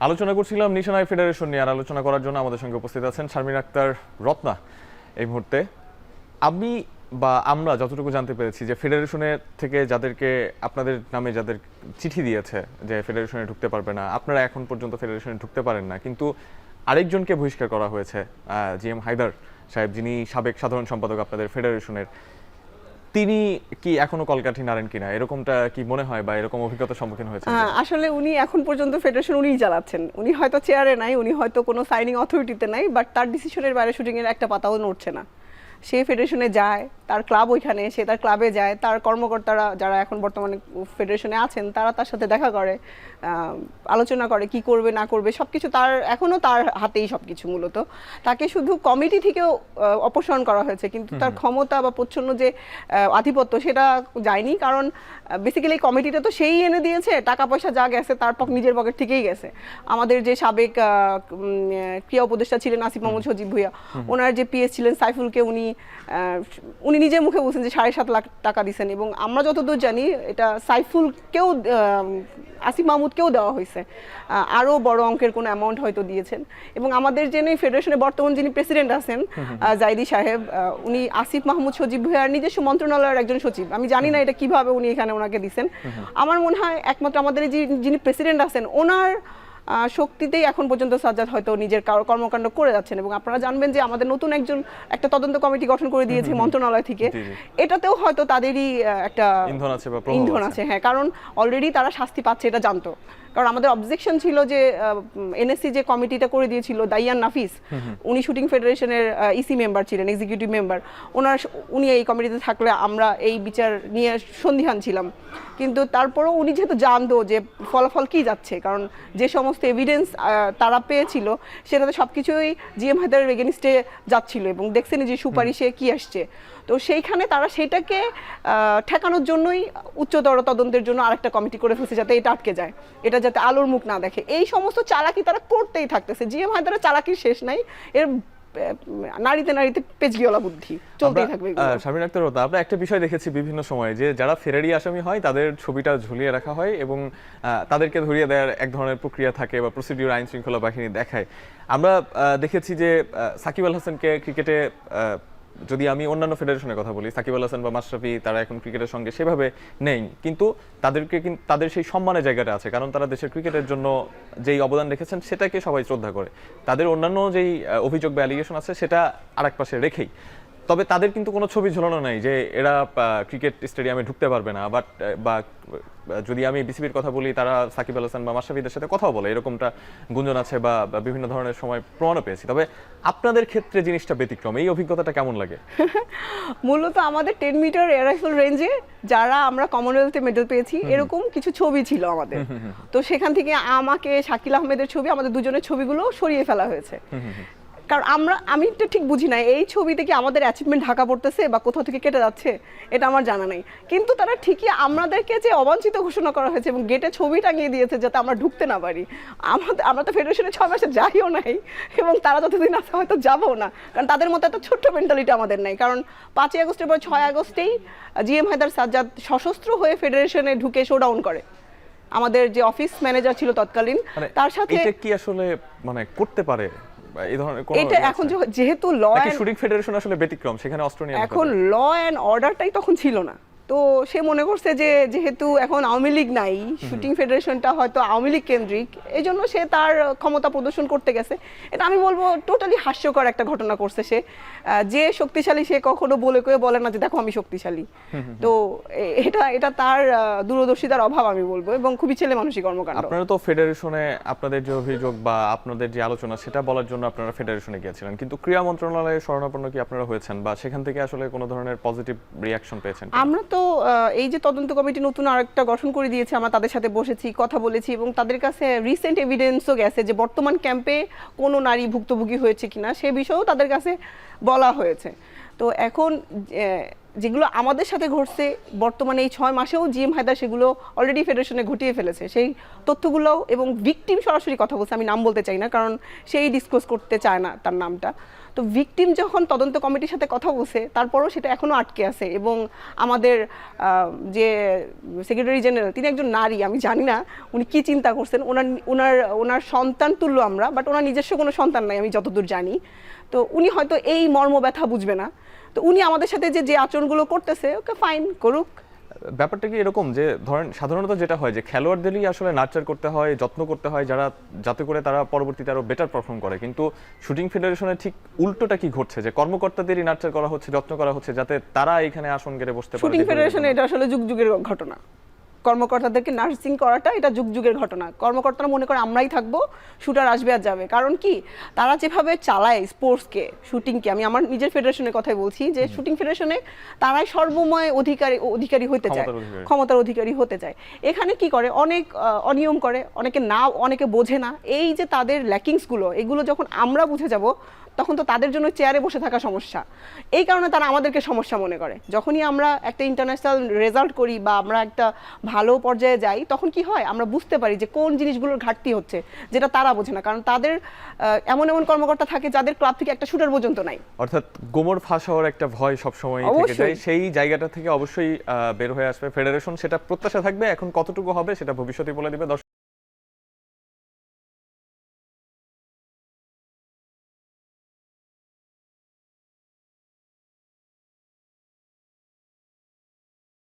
আলোচনা করছিলাম নিশানাই ফেডারেশন নিয়ে। আর আলোচনা করার জন্য আমাদের সঙ্গে উপস্থিত আছেন শারমিন আক্তার রত্না এই মুহূর্তে। আমি বা আমরা যতটুকু জানতে পেরেছি যে ফেডারেশনের থেকে যাদেরকে আপনাদের নামে যাদের চিঠি দিয়েছে যে ফেডারেশনে ঢুকতে পারবে না, আপনারা এখন পর্যন্ত ফেডারেশনে ঢুকতে পারেন না, কিন্তু আরেকজনকে বহিষ্কার করা হয়েছে, জিএম হায়দার সাহেব, যিনি সাবেক সাধারণ সম্পাদক আপনাদের ফেডারেশনের। তিনি কি এখনো কলকাঠি নাড়েন কিনা, এরকমটা কি মনে হয় বা এরকম অভিজ্ঞতার সম্মুখীন হয়েছে? আসলে উনি এখন পর্যন্ত ফেডারেশন উনিই চালাচ্ছেন। উনি হয়তো চেয়ারে নাই, উনি হয়তো কোনো সাইনিং অথরিটিতে নাই, বাট তার ডিসিশনের বাইরে শুটিংয়ের একটা পাতাও নড়ছে না। সে ফেডারেশনে যায়, তার ক্লাব ওইখানে, সে তার ক্লাবে যায়, তার কর্মকর্তারা যারা এখন বর্তমানে ফেডারেশনে আছেন তারা তার সাথে দেখা করে, আলোচনা করে কি করবে না করবে, সব কিছু তার এখনও তার হাতেই সব কিছু। মূলত তাকে শুধু কমিটি থেকেও অপসারণ করা হয়েছে, কিন্তু তার ক্ষমতা বা প্রচ্ছন্ন যে আধিপত্য সেটা যায়নি। কারণ বেসিক্যালি কমিটিটা তো সেই এনে দিয়েছে, টাকা পয়সা যা গেছে তার নিজের পকেট থেকেই গেছে। আমাদের যে সাবেক ক্রিয়া উপদেষ্টা ছিলেন আসিফ মাহমুদ সজীব ভুঁইয়া, ওনার যে পিএস ছিলেন সাইফুলকে উনি নিজের মুখে বলছেন যে 7.5 লাখ টাকা দিচ্ছেন, এবং আমরা যতদূর জানি এটা সাইফুলকেও আসিফ মাহমুদকেও দেওয়া হয়েছে, আরও বড় অঙ্কের কোনো অ্যামাউন্ট হয়তো দিয়েছেন। এবং আমাদের যিনি ফেডারেশনের বর্তমান যিনি প্রেসিডেন্ট আছেন জাইদি সাহেব, উনি আসিফ মাহমুদ সজীব ভুঁইয়ার নিজস্ব মন্ত্রণালয়ের একজন সচিব। আমি জানি না এটা কিভাবে উনি এখানে ওনাকে দিচ্ছেন। আমার মনে হয় একমাত্র আমাদের যিনি প্রেসিডেন্ট আছেন ওনার শক্তিতেই এখন পর্যন্ত সাজ্জাদ হয়তো নিজের কর্মকাণ্ড করে যাচ্ছেন। এবং আপনারা জানবেন যে আমাদের নতুন একটা তদন্ত কমিটি গঠন করে দিয়েছে মন্ত্রণালয় থেকে, এটাতেও হয়তো তাদেরই একটা ইন্ধন আছে। হ্যাঁ, কারণ অলরেডি তারা শাস্তি পাচ্ছে এটা জানতো। কারণ আমাদের অবজেকশন ছিল যে এনএসসি যে কমিটিটা করে দিয়েছিল দাইয়ান নাফিস, উনি শুটিং ফেডারেশনের ইসি মেম্বার ছিলেন, এক্সিকিউটিভ মেম্বার। উনি এই কমিটিতে থাকলে আমরা এই বিচার নিয়ে সন্দিহান ছিলাম। কিন্তু তারপরেও উনি যেহেতু জানতো যে ফলাফল কি যাচ্ছে, কারণ যে সমস্ত এভিডেন্স তারা পেয়েছিল সেটাতে সব কিছুই জিএম হায়দারের এগেনিস্টে যাচ্ছিল, এবং দেখছেন যে সুপারিশে কি আসছে। তো সেইখানে তারা সেটাকে ঠেকানোর জন্যই উচ্চতর তদন্তের জন্য আরেকটা কমিটি করে ফেলছে, যাতে এটা আটকে যায়, এটা যাতে আলোর মুখ না দেখে। এই সমস্ত চালাকি তারা করতেই থাকতেছে। জিএম হায়দারের চালাকির শেষ নাই, এর নারীতে নারীতে পেজগিওয়ালা বুদ্ধি চলতেই থাকবে। শারমিন আক্তার রত্না, আমরা একটা বিষয় দেখেছি বিভিন্ন সময় যে যারা ফেরারি আসামি হয় তাদের ছবিটা ঝুলিয়ে রাখা হয় এবং তাদেরকে ধরিয়ে দেওয়ার এক ধরনের প্রক্রিয়া থাকে বা প্রসিডিউর আইন শৃঙ্খলা বাহিনী দেখায়। আমরা দেখেছি যে সাকিব আল হাসানকে ক্রিকেটে, যদি আমি অন্যান্য ফেডারেশনের কথা বলি, সাকিব আল হাসান বা মাশরাফি তারা এখন ক্রিকেটের সঙ্গে সেভাবে নেই, কিন্তু তাদের সেই সম্মানের জায়গাটা আছে, কারণ তারা দেশের ক্রিকেটের জন্য যেই অবদান রেখেছেন সেটাকে সবাই শ্রদ্ধা করে। তাদের অন্যান্য যেই অভিযোগ বা অ্যালিগেশন আছে সেটা আরেক পাশে রেখেই, তবে তাদের কিন্তু কোনো ছবি ঝোলানো নাই যে এরা ক্রিকেট স্টেডিয়ামে ঢুকতে পারবে না। বা যদি আমি বিসিবির কথা বলি, তারা সাকিব আল হাসান বা মাশরাফিদের সাথে কথাও বলে, এরকমটা গুঞ্জন আছে বা বিভিন্ন ধরনের সময় প্রমাণও পেয়েছি। তবে আপনাদের ক্ষেত্রে জিনিসটা ব্যতিক্রম, এই অভিজ্ঞতাটা কেমন লাগে? মূলত আমাদের 10 মিটার এয়ার রাইফেল রেঞ্জে যারা আমরা কমনওয়েলথে মেডেল পেয়েছি এরকম কিছু ছবি ছিল আমাদের। তো সেখান থেকে আমাকে, শাকিল আহমেদের ছবি, আমাদের দুজনের ছবিগুলো সরিয়ে ফেলা হয়েছে। কারণ আমি তো ঠিক বুঝি না এই ছবিতে কি আমাদের অ্যাচিভমেন্ট ঢাকা পড়তেছে বা কোথাও থেকে কেটে যাচ্ছে, এটা আমার জানা নেই। কিন্তু তারা ঠিকই আমাদেরকে যে অবাঞ্ছিত ঘোষণা করা হয়েছে এবং গেটে ছবি টাঙিয়ে দিয়েছে যাতে আমরা ঢুকতে না পারি। আমরা তো ফেডারেশনে 6 মাসে যাইও নাই, এবং তারা যতদিন আছে হয়তো যাবো না, কারণ তাদের মতো একটা ছোট্ট মেন্টালিটি আমাদের নেই। কারণ 5ই আগস্টের পর 6 আগস্টেই জিএম হায়দার সাজ্জাদ সশস্ত্র হয়ে ফেডারেশনে ঢুকে শোডাউন করে। আমাদের যে অফিস ম্যানেজার ছিল তৎকালীন, তার সাথে এটা কি আসলে করতে পারে এই ধরনের কোনো, এটা এখন যেহেতু ল এন্ড শুটিং ফেডারেশন আসলে ব্যতিক্রম, সেখানে অস্ত্র নিয়ে এখন ল এন্ড অর্ডারটাই তখন ছিল না। তো সে মনে করছে যে যেহেতু এখন আওয়ামী লীগ নাই, শুটিং ফেডারেশনটা হয়তো আওয়ামী লীগ কেন্দ্রিক, এই জন্য সে তার ক্ষমতা প্রদর্শন করতে গেছে। এটা আমি বলবো টোটালি হাস্যকর একটা ঘটনা করছে সে। যে শক্তিশালী সে কখনো বলে না যে দেখো আমি শক্তিশালী। তো এটা তার দূরদর্শিতার অভাব আমি বলবো, এবং খুবই ছেলে মানুষই কর্মকাণ্ড। আপনারা তো ফেডারেশনে আপনাদের যে অভিযোগ বা আপনাদের যে আলোচনা সেটা বলার জন্য আপনারা ফেডারেশনে গিয়েছিলেন, কিন্তু ক্রীড়া মন্ত্রণালয়ে শরণাপন্ন কি আপনারা হয়েছেন বা সেখান থেকে আসলে কোনো ধরনের পজিটিভ রিঅ্যাকশন পেয়েছেন? আমরা তো এই যে তদন্ত কমিটি নতুন আরেকটা গঠন করে দিয়েছে, আমরা তাদের সাথে বসেছি, কথা বলেছি, এবং তাদের কাছে রিসেন্ট এভিডেন্সও গেছে যে বর্তমান ক্যাম্পে কোনো নারী ভুক্তভোগী হয়েছে কিনা সে বিষয়েও তাদের কাছে বলা হয়েছে। তো এখন যেগুলো আমাদের সাথে ঘটছে বর্তমানে এই 6 মাসেও জিএম হায়দার সেগুলো অলরেডি ফেডারেশনে ঘটিয়ে ফেলেছে। সেই তথ্যগুলো এবং ভিকটিম সরাসরি কথা বলছে, আমি নাম বলতে চাই না কারণ সেই ডিসক্লোজ করতে চায় না তার নামটা। তো ভিকটিম যখন তদন্ত কমিটির সাথে কথা বলছে তারপরও সেটা এখনও আটকে আছে এবং আমাদের যে সেক্রেটারি জেনারেল তিনি একজন নারী, আমি জানি না উনি কি চিন্তা করছেন, ওনার সন্তান তুল্য আমরা, বাট ওনার নিজস্ব কোনো সন্তান নাই আমি যতদূর জানি। তো উনি হয়তো এই মর্ম ব্যথা বুঝবে না। তো উনি আমাদের সাথে যে আচরণগুলো করতেছে ওকে ফাইন করুক। ব্যাপারটা কি এরকম যে ধরেন সাধারণত যেটা হয় যে খেলোয়াড়দেরই আসলে নার্চার করতে হয়, যত্ন করতে হয় যাতে করে তারা পরবর্তীতে আরো বেটার পারফর্ম করে, কিন্তু শুটিং ফেডারেশনে ঠিক উল্টোটা কি ঘটছে যে কর্মকর্তাদেরই নার্চার করা হচ্ছে, যত্ন করা হচ্ছে যাতে তারা এখানে আসন গেড়ে বসতে পারে? শুটিং ফেডারেশনে এটা আসলে যুগ যুগের ঘটনা, কর্মকর্তাদেরকে নার্সিং করাটা এটা যুগ যুগের ঘটনা। কর্মকর্তারা মনে করে আমরাই থাকবো, শুটার আসবে আর যাবে। কারণ কি তারা যেভাবে চালায় স্পোর্টসকে, শুটিংকে, আমি আমার নিজের ফেডারেশনের কথাই বলছি যে শুটিং ফেডারেশনে তারাই সর্বময় অধিকারী হতে চায়, ক্ষমতার অধিকারী হতে চায়। এখানে কি করে অনেক অনিয়ম করে, অনেকে বোঝে না। এই যে তাদের ল্যাকিংসগুলো এগুলো যখন আমরা বুঝে যাব তখন তো তাদের জন্য চেয়ারে বসে থাকা সমস্যা। এই কারণে তারা আমাদেরকে সমস্যা মনে করে। যখনই আমরা একটা ইন্টারন্যাশনাল রেজাল্ট করি বা আমরা একটা ভালো পর্যায়ে যাই তখন কি হয় আমরা বুঝতে পারি যে কোন জিনিসগুলোর ঘাটতি হচ্ছে, যেটা তারা বোঝে না। কারণ তাদের এমন কর্মকর্তা থাকে যাদের ক্লাব থেকে একটা শুটার পর্যন্ত নাই। অর্থাৎ গোমর ফাঁস হওয়ার একটা ভয় সবসময় থেকে যায়, সেই জায়গাটা থেকে অবশ্যই বের হয়ে আসবে ফেডারেশন, সেটা প্রত্যাশা থাকবে। এখন কতটুকু হবে সেটা ভবিষ্যতে বলে দিবে।